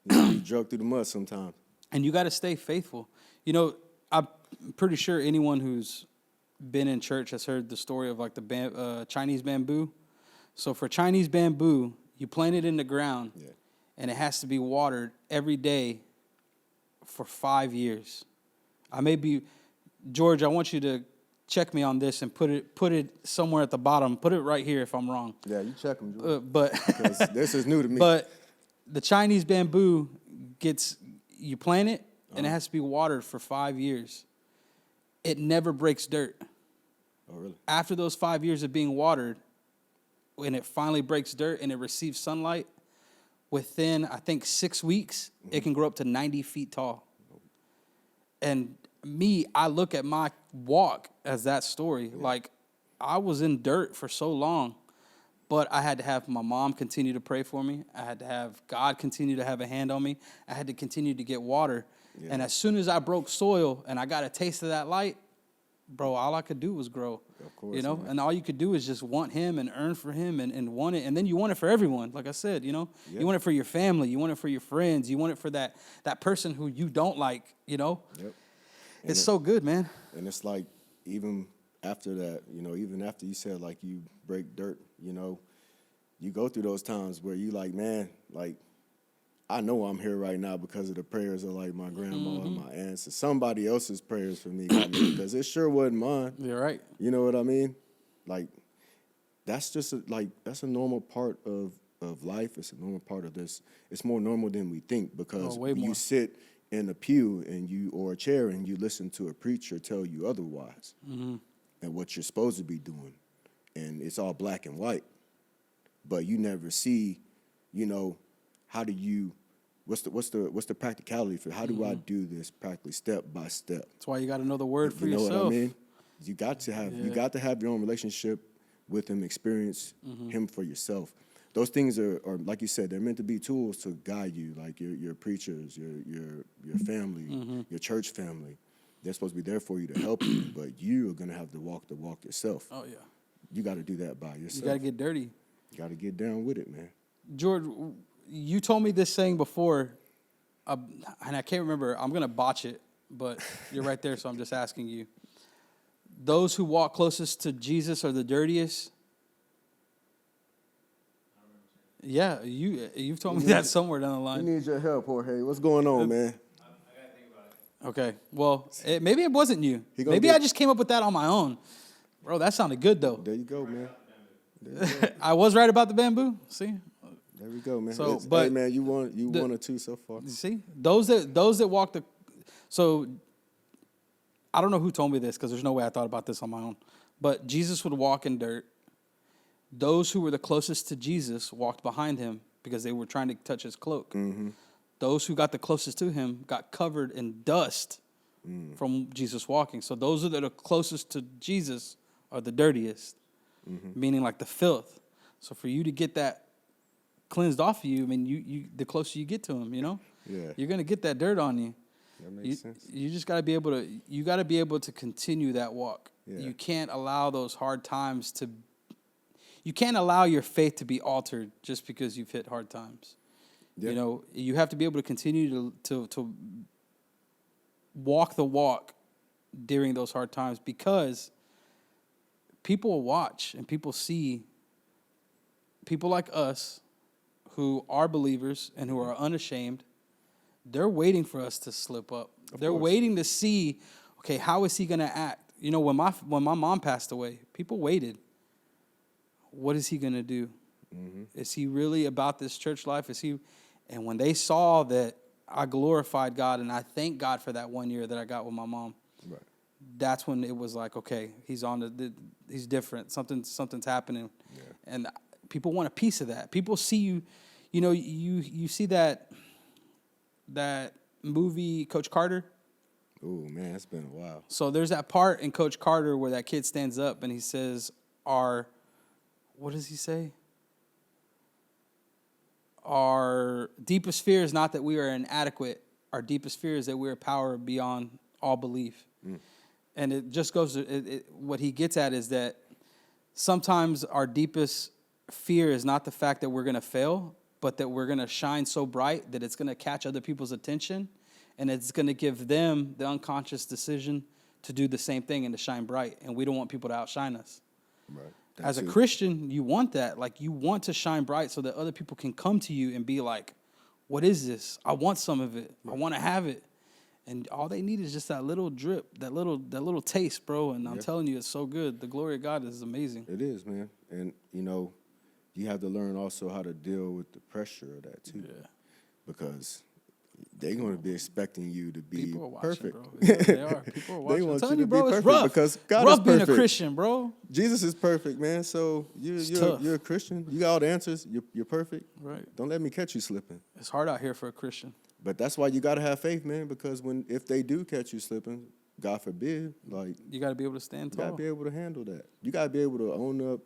be drugged through the mud sometimes. And you got to stay faithful. I'm pretty sure anyone who's been in church has heard the story of like the Chinese bamboo. So for Chinese bamboo, you plant it in the ground, and it has to be watered every day for 5 years. George, I want you to check me on this and put it somewhere at the bottom. Put it right here if I'm wrong. Yeah, you check them, George. Because this is new to me. But the Chinese bamboo you plant it, and it has to be watered for 5 years. It never breaks dirt. Oh, really? After those 5 years of being watered, when it finally breaks dirt and it receives sunlight, within, I think, 6 weeks, it can grow up to 90 feet tall. And I look at my walk as that story. Yeah. Like, I was in dirt for so long, but I had to have my mom continue to pray for me. I had to have God continue to have a hand on me. I had to continue to get water. Yeah. And as soon as I broke soil and I got a taste of that light, bro, all I could do was grow. Of course, man. And all you could do is just want him and earn for him and want it. And then you want it for everyone. Like I said, you want it for your family. You want it for your friends. You want it for that person who you don't like, Yep. It's so good, man. And it's like, even after that, even after you said, like, you break dirt, you go through those times where you like, man, like, I know I'm here right now because of the prayers of, like, my grandma and my aunts and somebody else's prayers for me, because it sure wasn't mine. You're right. You know what I mean? Like, that's just that's a normal part of life. It's a normal part of this. It's more normal than we think, because you sit in a pew or a chair and you listen to a preacher tell you otherwise, and what you're supposed to be doing, and it's all black and white, but you never see, how do you, what's the practicality for how do I do this practically step by step? That's why you got to know the word for yourself. You know what I mean? You got to have your own relationship with him, experience him for yourself. Those things are, like you said, they're meant to be tools to guide you, like your preachers, your family, your church family. They're supposed to be there for you to help you, but you are going to have to walk the walk yourself. Oh, yeah. You got to do that by yourself. You got to get dirty. You got to get down with it, man. George, you told me this saying before, and I can't remember. I'm going to botch it, but you're right there, so I'm just asking you. Those who walk closest to Jesus are the dirtiest. Yeah, you've told me that somewhere down the line. We need your help, Jorge. What's going on, man? I gotta think about it. Okay, well, maybe it wasn't you. Maybe I just came up with that on my own. Bro, that sounded good, though. There you go, man. I was right about the bamboo. See? There we go, man. So, hey, man, you won or two so far. You see? Those that walk the... So, I don't know who told me this, because there's no way I thought about this on my own. But Jesus would walk in dirt. Those who were the closest to Jesus walked behind him because they were trying to touch his cloak. Mm-hmm. Those who got the closest to him got covered in dust from Jesus walking. So those that are closest to Jesus are the dirtiest, meaning like the filth. So for you to get that cleansed off of you, I mean, you the closer you get to him, you're going to get that dirt on you. That makes sense. You just got to be able to continue that walk. Yeah. You can't allow those hard times you can't allow your faith to be altered just because you've hit hard times. Yep. You have to be able to continue to walk the walk during those hard times, because people will watch and people see people like us who are believers and who are unashamed. They're waiting for us to slip up. They're waiting to see, okay, how is he going to act? When my mom passed away, people waited. What is he going to do? Mm-hmm. Is he really about this church life? And when they saw that I glorified God and I thank God for that 1 year that I got with my mom, right, that's when it was like, okay, he's he's different. Something's happening. Yeah. And people want a piece of that. People see you, You know, you see that movie Coach Carter? Oh man, it's been a while. So there's that part in Coach Carter where that kid stands up and he says, what does he say? Our deepest fear is not that we are inadequate. Our deepest fear is that we are power beyond all belief. And it just goes, what he gets at is that sometimes our deepest fear is not the fact that we're going to fail, but that we're going to shine so bright that it's going to catch other people's attention, and it's going to give them the unconscious decision to do the same thing and to shine bright. And we don't want people to outshine us. Right. As a Christian, you want that. Like, you want to shine bright so that other people can come to you and be like, what is this? I want some of it. I want to have it. And all they need is just that little drip, that little taste, bro. And I'm telling you, it's so good. The glory of God is amazing. It is, man. And, you know, you have to learn also how to deal with the pressure of that, too. Yeah. Because they're going to be expecting you to be People are watching, perfect. bro. Yeah, they are. People are watching. They want I'm telling you you, to bro, be it's perfect rough. because God rough is being a perfect. Christian, bro. Jesus is perfect, man. So you're a Christian. You got all the answers. You're perfect. Right. Don't let me catch you slipping. It's hard out here for a Christian. But that's why you got to have faith, man, because if they do catch you slipping, God forbid, like, You got to be able to stand you got to tall. be able to handle that. You got to be able to own up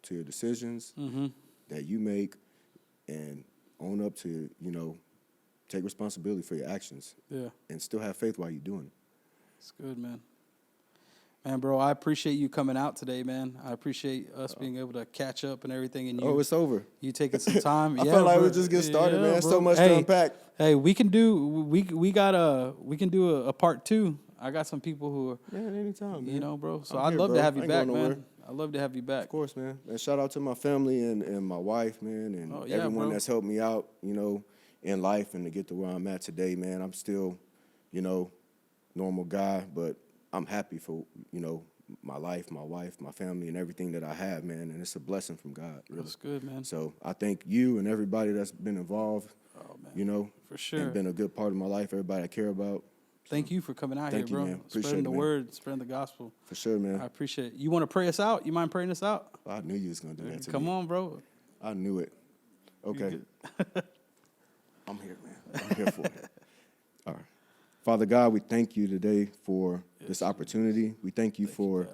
to your decisions that you make and own up to, you know, take responsibility for your actions. Yeah. And still have faith while you're doing it. It's good, man. Man, bro, I appreciate you coming out today, man. I appreciate us being able to catch up and everything. And It's over. You taking some time. I felt like we just get started, man. bro. So much to unpack. Hey, we can do a part 2. I got some people who are, Man, anytime, man. you know, bro. So I'm I'd here, love bro. to have I you ain't back, going nowhere. man. I'd love to have you back. Of course, man. And shout out to my family and my wife, man, and everyone bro. that's helped me out, you know, in life and to get to where I'm at today, man. I'm still, you know, normal guy, but I'm happy for, you know, my life, my wife, my family, and everything that I have, man. And it's a blessing from God, really. That's good, man. So I thank you and everybody that's been involved, you know. For sure. And been a good part of my life, everybody I care about. Thank you for coming out Thank here, you, bro. man. Appreciate Spreading it, the man. word, spreading the gospel. For sure, man. I appreciate it. You want to pray us out? You mind praying us out? I knew you was going to do that to me. Come on, bro. I knew it. Okay. I'm here, man. I'm here for it. All right. Father God, we thank you today for this opportunity. We thank you for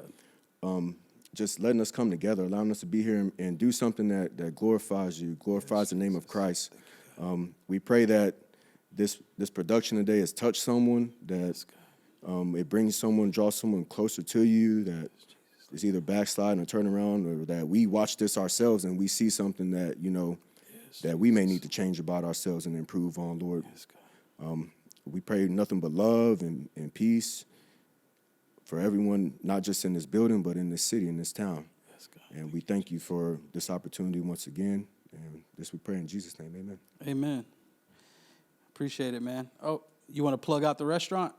just letting us come together, allowing us to be here and do something that glorifies you, glorifies the name of Christ. We pray that this production today has touched someone, that it brings someone, draws someone closer to you, that is either backsliding or turn around, or that we watch this ourselves and we see something that, you know, that we may need to change about ourselves and improve on, Lord. We pray nothing but love and peace for everyone, not just in this building, but in this city, in this town. And we thank you for this opportunity once again. And this we pray in Jesus' name, amen. Amen. Appreciate it, man. Oh, you want to plug out the restaurant?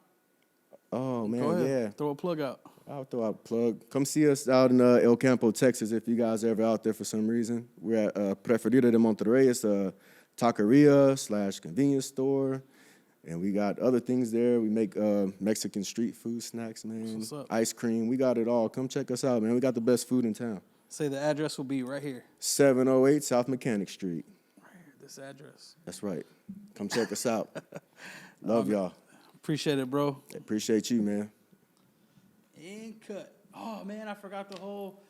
Oh, man, Go ahead. yeah. Throw a plug out. I'll throw out a plug. Come see us out in El Campo, Texas, if you guys are ever out there for some reason. We're at Preferida de Monterrey. It's a taqueria / convenience store. And we got other things there. We make Mexican street food snacks, man. What's up? Ice cream. We got it all. Come check us out, man. We got the best food in town. Say the address will be right here. 708 South Mechanic Street. Right here, this address. That's right. Come check us out. Love y'all. Appreciate it, bro. Appreciate you, man. And cut. Oh, man, I forgot the whole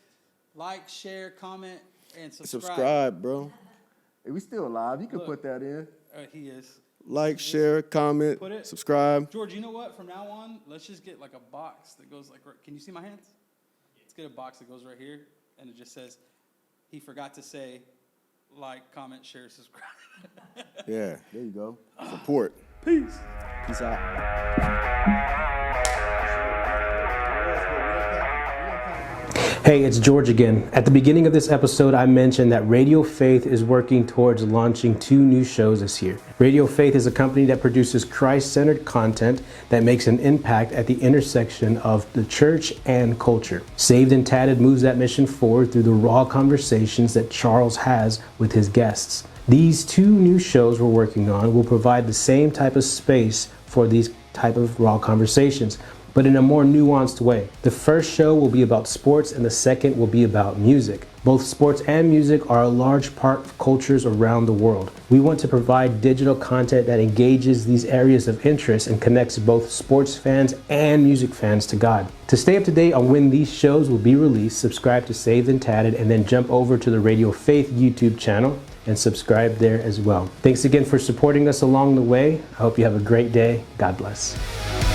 like, share, comment, and subscribe. Subscribe, bro. Hey, we still alive. You can Look. put that in. He is. Like, share, comment, Put it. subscribe. George, you know what? From now on, let's just get like a box that goes like, can you see my hands? Let's get a box that goes right here, and it just says, he forgot to say, like, comment, share, subscribe. Yeah, there you go. Support. Peace. Peace out. Hey, it's George again. At the beginning of this episode, I mentioned that Radio Faith is working towards launching 2 new shows this year. Radio Faith is a company that produces Christ-centered content that makes an impact at the intersection of the church and culture. Saved and Tatted moves that mission forward through the raw conversations that Charles has with his guests. These 2 new shows we're working on will provide the same type of space for these type of raw conversations. but in a more nuanced way. The first show will be about sports and the second will be about music. Both sports and music are a large part of cultures around the world. We want to provide digital content that engages these areas of interest and connects both sports fans and music fans to God. To stay up to date on when these shows will be released, subscribe to Saved and Tatted and then jump over to the Radio Faith YouTube channel and subscribe there as well. Thanks again for supporting us along the way. I hope you have a great day. God bless.